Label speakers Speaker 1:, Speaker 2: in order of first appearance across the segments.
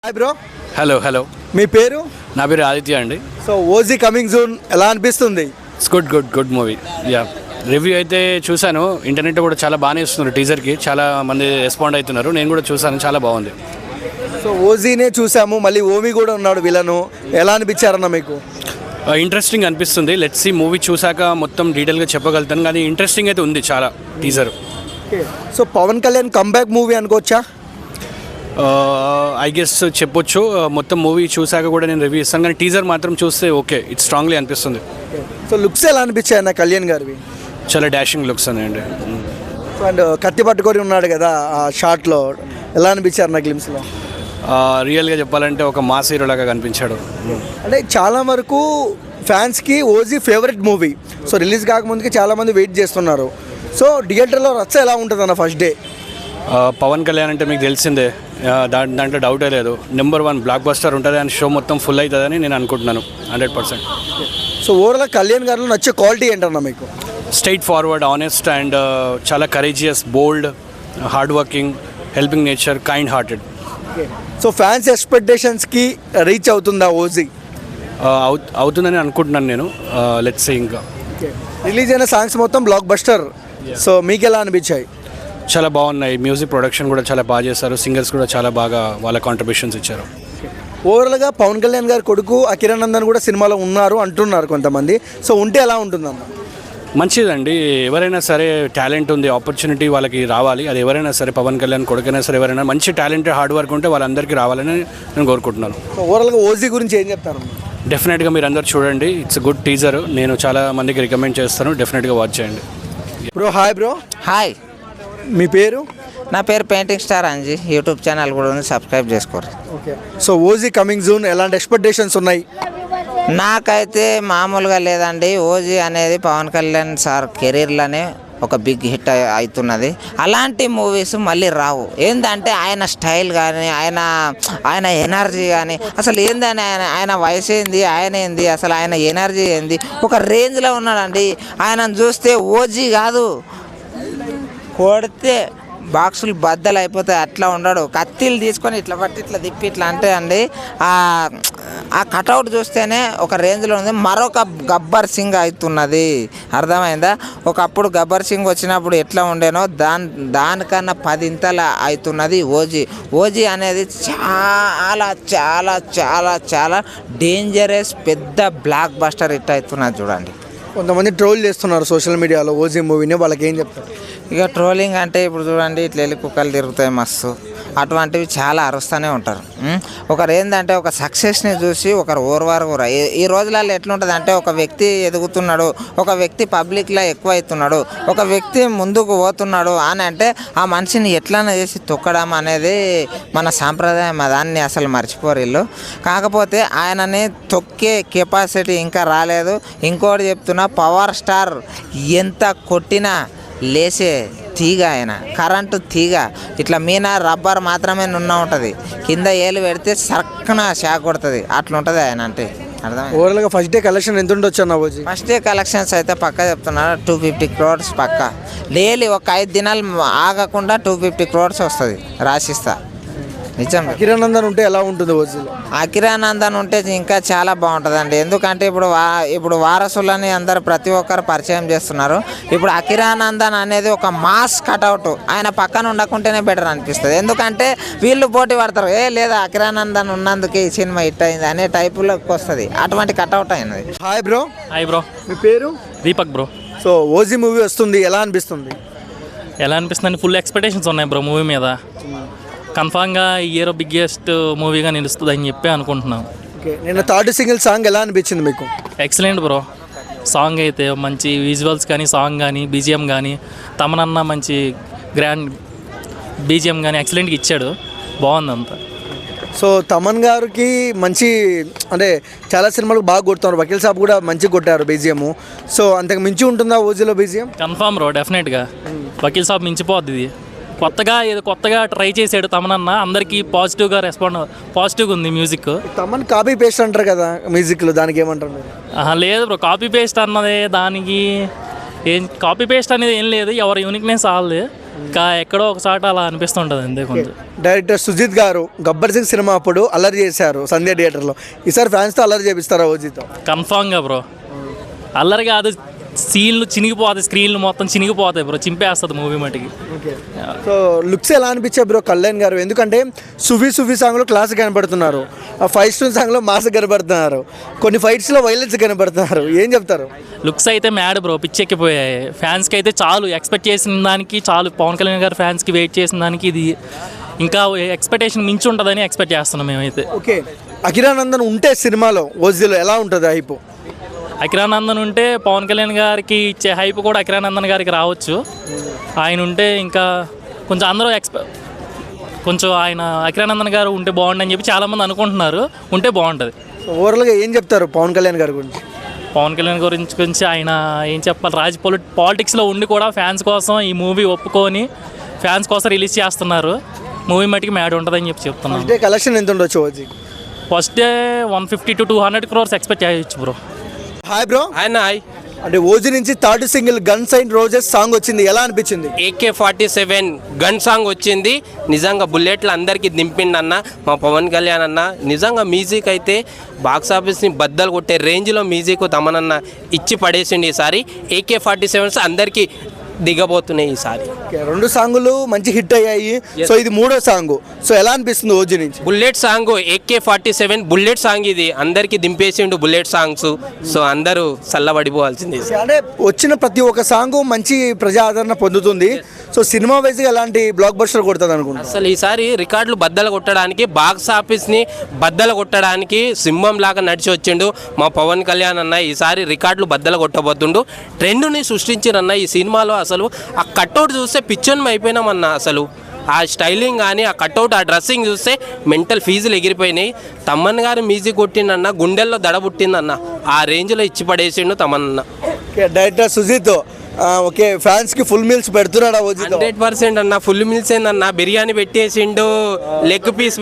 Speaker 1: Hi bro.
Speaker 2: Hello
Speaker 1: మీ పేరు?
Speaker 2: నా పేరు ఆదిత్య అండి.
Speaker 1: సో ఓజీ కమింగ్ జూన్ ఎలా అనిపిస్తుంది?
Speaker 2: It's good movie. Yeah, review అయితే చూశాను. ఇంటర్నెట్ కూడా చాలా బాగానే ఇస్తున్నారు. టీజర్కి చాలా మంది రెస్పాండ్ అవుతున్నారు. నేను కూడా చూశాను, చాలా బాగుంది.
Speaker 1: సో ఓజీనే చూసాము, మళ్ళీ ఓమి కూడా ఉన్నాడు విలను. ఎలా అనిపించారన్న మీకు?
Speaker 2: ఇంట్రెస్టింగ్ అనిపిస్తుంది. లెట్స్ సీ, మూవీ చూశాక మొత్తం డీటెయిల్గా చెప్పగలుగుతాను, కానీ ఇంట్రెస్టింగ్ అయితే ఉంది చాలా teaser.
Speaker 1: So Pawan Kalyan comeback movie అనుకోవచ్చా?
Speaker 2: ఐ గెస్ చెప్పొచ్చు. మొత్తం మూవీ చూశాక కూడా నేను రివ్యూ ఇస్తాను, కానీ టీజర్ మాత్రం చూస్తే ఓకే, ఇట్స్ స్ట్రాంగ్లీ అనిపిస్తుంది.
Speaker 1: సో లుక్స్ ఎలా అనిపించాయి అన్న కళ్యాణ్ గారివి?
Speaker 2: చాలా డాషింగ్ లుక్స్ ఉన్నాయండి.
Speaker 1: అండ్ కత్తి పట్టుకొని ఉన్నాడు కదా ఆ షాట్లో, ఎలా అనిపించారు నా గ్లిమ్స్లో?
Speaker 2: రియల్గా చెప్పాలంటే ఒక మాస్ హీరో లాగా కనిపించాడు.
Speaker 1: అంటే చాలా వరకు ఫ్యాన్స్కి OG favourite movie. So release కాకముందుకి చాలామంది వెయిట్ చేస్తున్నారు. సో థియేటర్లో రచ్చ ఎలా ఉంటుంది అన్న ఫస్ట్ డే?
Speaker 2: పవన్ కళ్యాణ్ అంటే మీకు తెలిసిందే, దాంట్లో డౌటే లేదు. నెంబర్ 1 బ్లాక్ బస్టర్ ఉంటుంది, అండ్ షో మొత్తం ఫుల్ అవుతుందని నేను అనుకుంటున్నాను 100%.
Speaker 1: సో ఓవరాల్ కళ్యాణ్ గారిలో నచ్చే క్వాలిటీ ఏంటన్నా మీకు?
Speaker 2: స్ట్రైట్ ఫార్వర్డ్, ఆనెస్ట్, అండ్ చాలా courageous, bold, hardworking, helping nature, kind hearted.
Speaker 1: So fans ఎక్స్పెక్టేషన్స్కి రీచ్ అవుతుందా ఓజీ?
Speaker 2: అవుతుందని అనుకుంటున్నాను నేను. Let's see. ఇంకా
Speaker 1: రిలీజ్ అయిన సాంగ్స్ మొత్తం బ్లాక్ బస్టర్. సో మీకు ఎలా అనిపించాయి?
Speaker 2: చాలా బాగున్నాయి. మ్యూజిక్ ప్రొడక్షన్ కూడా చాలా బాగా చేశారు. సింగర్స్ కూడా చాలా బాగా వాళ్ళ కాంట్రిబ్యూషన్స్ ఇచ్చారు.
Speaker 1: ఓవరాల్గా పవన్ కళ్యాణ్ గారి కొడుకు అకిరానందన్ కూడా సినిమాలో ఉన్నారు అంటున్నారు కొంతమంది. సో ఉంటే ఎలా ఉంటుందన్న?
Speaker 2: మంచిదండి. ఎవరైనా సరే టాలెంట్ ఉంది, ఆపర్చునిటీ వాళ్ళకి రావాలి. అది ఎవరైనా సరే, పవన్ కళ్యాణ్ కొడుకైనా సరే, ఎవరైనా మంచి టాలెంట్, హార్డ్ వర్క్ ఉంటే వాళ్ళందరికీ రావాలని నేను కోరుకుంటున్నాను.
Speaker 1: సో ఓవరాల్గా ఓజీ గురించి ఏం చెప్తారు?
Speaker 2: డెఫినెట్గా మీరు అందరు చూడండి. It's good teaser. నేను చాలా మందికి రికమెండ్ చేస్తాను. డెఫినెట్గా వాచ్ చేయండి.
Speaker 1: Bro hi. బ్రో
Speaker 3: హాయ్,
Speaker 1: మీ పేరు?
Speaker 3: నా పేరు painting star Anji. YouTube channel కూడా ఉంది, సబ్స్క్రైబ్ చేసుకోరు.
Speaker 1: Okay. So OG coming June ఎలాంటి ఎక్స్పెక్టేషన్స్ ఉన్నాయి?
Speaker 3: నాకైతే మామూలుగా లేదండి. ఓజీ అనేది పవన్ కళ్యాణ్ సార్ కెరీర్లోనే ఒక బిగ్ హిట్ అవుతున్నది. అలాంటి మూవీస్ మళ్ళీ రావు. ఏంటంటే ఆయన స్టైల్ కానీ, ఆయన ఎనర్జీ కానీ, అసలు ఏందని ఆయన వయసు ఏంది, ఆయన ఏంది, అసలు ఆయన ఎనర్జీ ఏంది, ఒక రేంజ్లో ఉన్నాడండి. ఆయనను చూస్తే ఓజీ కాదు, కొడితే బాక్సులు బద్దలు అయిపోతాయి అట్లా ఉన్నాడు. కత్తిలు తీసుకొని ఇట్లా పట్టి ఇట్లా తిప్పి ఇట్లా అంటే అండి, ఆ కటౌట్ చూస్తేనే ఒక రేంజ్లో ఉంది. మరొక గబ్బర్ సింగ్ అవుతున్నది, అర్థమైందా? ఒకప్పుడు గబ్బర్ సింగ్ వచ్చినప్పుడు ఎట్లా ఉండేనో దానికన్నా 10 ఇంతల అవుతున్నది ఓజీ అనేది. చాలా చాలా చాలా చాలా డేంజరస్, పెద్ద బ్లాక్ బస్టర్ హిట్ అవుతున్నది చూడండి.
Speaker 1: కొంతమంది ట్రోల్ చేస్తున్నారు సోషల్ మీడియాలో ఓజీ మూవీని, వాళ్ళకి ఏం చెప్తారు?
Speaker 3: ఇక ట్రోలింగ్ అంటే ఇప్పుడు చూడండి, ఇట్లా వెళ్ళి కుక్కలు తిరుగుతాయి మస్తు, అటువంటివి చాలా అరుస్తూనే ఉంటారు. ఒకరు ఏంటంటే ఒక సక్సెస్ని చూసి ఒకరు ఓర్వారు కూడా. ఈ రోజులలో ఎట్లుంటుంది అంటే, ఒక వ్యక్తి ఎదుగుతున్నాడు, ఒక వ్యక్తి పబ్లిక్లో ఎక్కువ అవుతున్నాడు, ఒక వ్యక్తి ముందుకు పోతున్నాడు అని అంటే ఆ మనిషిని ఎట్లన్నా చేసి తొక్కడం అనేది మన సాంప్రదాయం. దాన్ని అసలు మర్చిపోరు వీళ్ళు. కాకపోతే ఆయనని తొక్కే కెపాసిటీ ఇంకా రాలేదు. ఇంకోటి చెప్తున్నా, పవర్ స్టార్ ఎంత కొట్టినా లేసే తీగ ఆయన, కరెంటు తీగ. ఇట్లా మీన రబ్బర్ మాత్రమే నున్న ఉంటుంది, కింద ఏలు పెడితే సర్కన షాక్ కొడుతుంది, అట్లా ఉంటుంది ఆయన అంటే. అర్థమైంది?
Speaker 1: ఓవరాల్గా ఫస్ట్ డే కలెక్షన్ ఎంత ఉండొచ్చు అన్న ఓజీ?
Speaker 3: ఫస్ట్ డే కలెక్షన్స్ అయితే పక్కా చెప్తున్నారు, 250 crores పక్కా. డైలీ ఒక 5 దినాలు ఆగకుండా 250 crores వస్తుంది, రాసిస్తా. నిజం.
Speaker 1: అకిరానందన్ ఉంటే ఎలా ఉంటుంది ఓజీలో?
Speaker 3: అకిరానందన్ ఉంటే ఇంకా చాలా బాగుంటుందండి. ఎందుకంటే ఇప్పుడు వారసులని అందరు ప్రతి ఒక్కరు పరిచయం చేస్తున్నారు. ఇప్పుడు అకిరానందన్ అనేది ఒక మాస్ కటౌట్, ఆయన పక్కన ఉండకుంటేనే బెటర్ అనిపిస్తుంది. ఎందుకంటే వీళ్ళు పోటీ పడతారు, లేదా అకిరానందన్ ఉన్నందుకే ఈ సినిమా హిట్ అయింది అనే టైపులోకి వస్తుంది. అటువంటి కటౌట్ అయినది.
Speaker 1: Hi bro.
Speaker 4: Hi bro.
Speaker 1: మీ పేరు?
Speaker 4: Deepak bro.
Speaker 1: So OG movie వస్తుంది, ఎలా అనిపిస్తుంది?
Speaker 4: ఎలా అనిపిస్తుంది? ఫుల్ ఎక్స్పెక్టేషన్స్ ఉన్నాయి బ్రో మూవీ మీద. కన్ఫామ్గా ఈ ఇయర్ బిగ్గెస్ట్ మూవీగా నిలుస్తుంది అని చెప్పి అనుకుంటున్నాం.
Speaker 1: ఓకే. నిన్న థర్డ్ సింగిల్ సాంగ్ ఎలా అనిపించింది మీకు?
Speaker 4: Excellent bro. సాంగ్ అయితే మంచి విజువల్స్ కానీ, సాంగ్ కానీ, బీజిఎం కానీ, తమనన్న మంచి గ్రాండ్ బీజిఎం కానీ ఎక్సలెంట్గా ఇచ్చాడు, బాగుంది అంతా.
Speaker 1: సో తమన్ గారికి మంచి, అంటే చాలా సినిమాలకు బాగా కొడుతున్నారు. వకీల్ సాబ్ కూడా మంచిగా కొట్టారు బీజిఎం. సో అంతకు మించి ఉంటుందా ఓజీలో బీజిఎం?
Speaker 4: కన్ఫామ్ బ్రో, డెఫినెట్గా వకీల్ సాబ్ మించిపోద్ది. ఇది కొత్తగా ట్రై చేసాడు తమనన్న, అందరికీ పాజిటివ్గా ఉంది మ్యూజిక్.
Speaker 1: తమన్ కాపీ పేస్ట్ అంటారు కదా మ్యూజిక్లో, దానికి ఏమంటారు?
Speaker 4: లేదు బ్రో, కాపీ పేస్ట్ అన్నదే దానికి ఏం కాపీ పేస్ట్ అనేది ఏం లేదు, ఎవరి యూనిక్నెస్ వాళ్ళది. ఇంకా ఎక్కడో ఒక చోట అలా అనిపిస్తుంటుంది అంతే కొంచెం.
Speaker 1: డైరెక్టర్ సుజిత్ గారు గబ్బర్ సింగ్ సినిమా అప్పుడు అల్లరి చేశారు సంధ్య థియేటర్లో. ఈసారి ఫ్యాన్స్తో అల్లరి చేపిస్తారా ఓజీతో?
Speaker 4: కన్ఫామ్గా బ్రో, అల్లరి కాదు, సీన్లు చినిగిపోతాయి, స్క్రీన్లు మొత్తం చినిగిపోతాయి బ్రో, చింపేస్తుంది మూవీ మటుకి.
Speaker 1: సో లుక్స్ ఎలా అనిపించాయి బ్రో కళ్యాణ్ గారు? ఎందుకంటే సుఫీ సాంగ్లో క్లాస్ కనపడుతున్నారు, ఆ ఫైవ్ స్టోన్ సాంగ్లో మాస్ కనపడుతున్నారు, కొన్ని ఫైట్స్లో వైలెన్స్ కనపడుతున్నారు. ఏం చెప్తారు?
Speaker 4: లుక్స్ అయితే మ్యాడ్ బ్రో, పిచ్చెక్కిపోయాయి. ఫ్యాన్స్కి అయితే చాలు, ఎక్స్పెక్ట్ చేసిన దానికి చాలు. పవన్ కళ్యాణ్ గారు ఫ్యాన్స్కి వెయిట్ చేసిన దానికి ఇది ఇంకా ఎక్స్పెక్టేషన్ మించి ఉంటుందని ఎక్స్పెక్ట్ చేస్తున్నాం మేమైతే.
Speaker 1: ఓకే, అఖిరానందన్ ఉంటే సినిమాలో ఓజీలో ఎలా ఉంటుంది హైప్?
Speaker 4: అఖిరానందన్ ఉంటే పవన్ కళ్యాణ్ గారికి ఇచ్చే హైప్ కూడా అఖిరానందన్ గారికి రావచ్చు. ఆయన ఉంటే ఇంకా కొంచెం అందరూ కొంచెం ఆయన అఖిరానందన్ గారు ఉంటే బాగుండని చెప్పి చాలామంది అనుకుంటున్నారు. ఉంటే బాగుంటుంది.
Speaker 1: ఓవరాల్గా ఏం చెప్తారు పవన్ కళ్యాణ్ గారి గురించి?
Speaker 4: పవన్ కళ్యాణ్ గురించి ఆయన ఏం చెప్పాలి, పాలిటిక్స్లో ఉండి కూడా ఫ్యాన్స్ కోసం ఈ మూవీ ఒప్పుకొని ఫ్యాన్స్ కోసం రిలీజ్ చేస్తున్నారు. మూవీ మటుకి మ్యాడ్ ఉంటుందని చెప్పి చెప్తున్నాను.
Speaker 1: ఫస్ట్ డే కలెక్షన్ ఎంత ఉండొచ్చు OG?
Speaker 4: First day 150 to 200 crores expect చేయొచ్చు బ్రో.
Speaker 1: Hi bro.
Speaker 5: హాయ్.
Speaker 1: అంటే ఓజీ నుంచి third single guns and roses song వచ్చింది, ఎలా అనిపించింది?
Speaker 5: AK-47 గన్ సాంగ్ వచ్చింది. నిజంగా బుల్లెట్లు అందరికీ దింపిండన్న మా పవన్ కళ్యాణ్ అన్న. నిజంగా మ్యూజిక్ అయితే బాక్స్ ఆఫీస్ని బద్దలు కొట్టే రేంజ్లో మ్యూజిక్ తమనన్న ఇచ్చి పడేసిండి ఈసారి. AK-47 అందరికీ దిగబోతున్నాయి ఈసారి.
Speaker 1: రెండు సాంగులు మంచి హిట్ అయ్యాయి. సో ఇది మూడో సాంగ్. సో ఎలా అనిపిస్తుంది ఓజీ నుంచి?
Speaker 5: Bullet song AK-47 bullet song ఇది. అందరికీ దింపేసిండు బుల్లెట్ సాంగ్స్. సో అందరూ చల్లబడిపోవాల్సింది.
Speaker 1: అంటే వచ్చిన ప్రతి ఒక్క సాంగ్ మంచి ప్రజా ఆదరణ పొందుతుంది. సో సినిమా వైజ్గా ఎలాంటి బ్లాక్ బస్టర్ కొడుతుంది అనుకుంటా?
Speaker 5: అసలు ఈసారి రికార్డులు బద్దలు కొట్టడానికి, బాక్స్ ఆఫీస్ని బద్దలు కొట్టడానికి సింహం లాగా నడిచి వచ్చిండు మా పవన్ కళ్యాణ్ అన్న. ఈసారి రికార్డులు బద్దలు కొట్టబోతుండు. ట్రెండ్ని సృష్టించిరన్న ఈ సినిమాలో. అసలు ఆ కట్అవుట్ చూస్తే పిచ్చోన్మ అయిపోయినామన్న. అసలు ఆ స్టైలింగ్ కానీ, ఆ కట్అవుట్, ఆ డ్రెస్సింగ్ చూస్తే మెంటల్ ఫీజులు ఎగిరిపోయినాయి. తమ్మన్ గారు మ్యూజిక్ కొట్టిండన్న, గుండెల్లో దడ పుట్టిందన్న. ఆ రేంజ్లో ఇచ్చి పడేసిండు తమన్న.
Speaker 1: డైరెక్టర్ సుజిత్ ఓకే, ఫ్యాన్స్ కి ఫుల్ మీల్స్ పెడుతున్నాడా ఓజీతో?
Speaker 5: 100% అన్న. ఫుల్ మీల్స్ ఏందన్న, బిర్యానీ పెట్టేసిండు. లెగ్ పీస్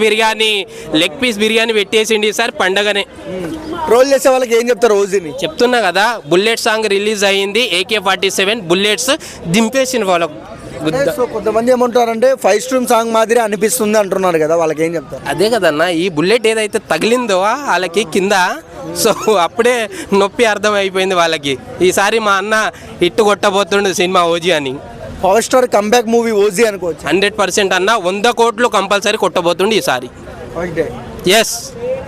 Speaker 5: బిర్యానీ పెట్టేసిండు ఈసారి పండగనే.
Speaker 1: ట్రోల్ చేసే వాళ్ళకి ఏం చెప్తారు ఓజీని?
Speaker 5: చెప్తున్నా కదా, బుల్లెట్ సాంగ్ రిలీజ్ అయ్యింది. AK-47 బుల్లెట్స్ దింపేసిన వాళ్ళకు.
Speaker 1: సో కొంతమంది ఏమంటారంటే ఫైవ్ స్ట్రీమ్ సాంగ్ మాదిరి అనిపిస్తుంది అంటున్నారు కదా, వాళ్ళకి ఏం చెప్తారు?
Speaker 5: అదే కదన్న, ఈ బుల్లెట్ ఏదైతే తగిలిందో వాళ్ళకి కింద, సో అప్పుడే నొప్పి అర్థం అయిపోయింది వాళ్ళకి. ఈసారి మా అన్న ఇట్టు కొట్టబోతుండు సినిమా ఓజీ అని.
Speaker 1: Power star comeback movie OG అనుకోవచ్చు.
Speaker 5: 100% అన్న. 100 కోట్లు కంపల్సరీ కొట్టబోతుండు ఈసారి. ఎస్.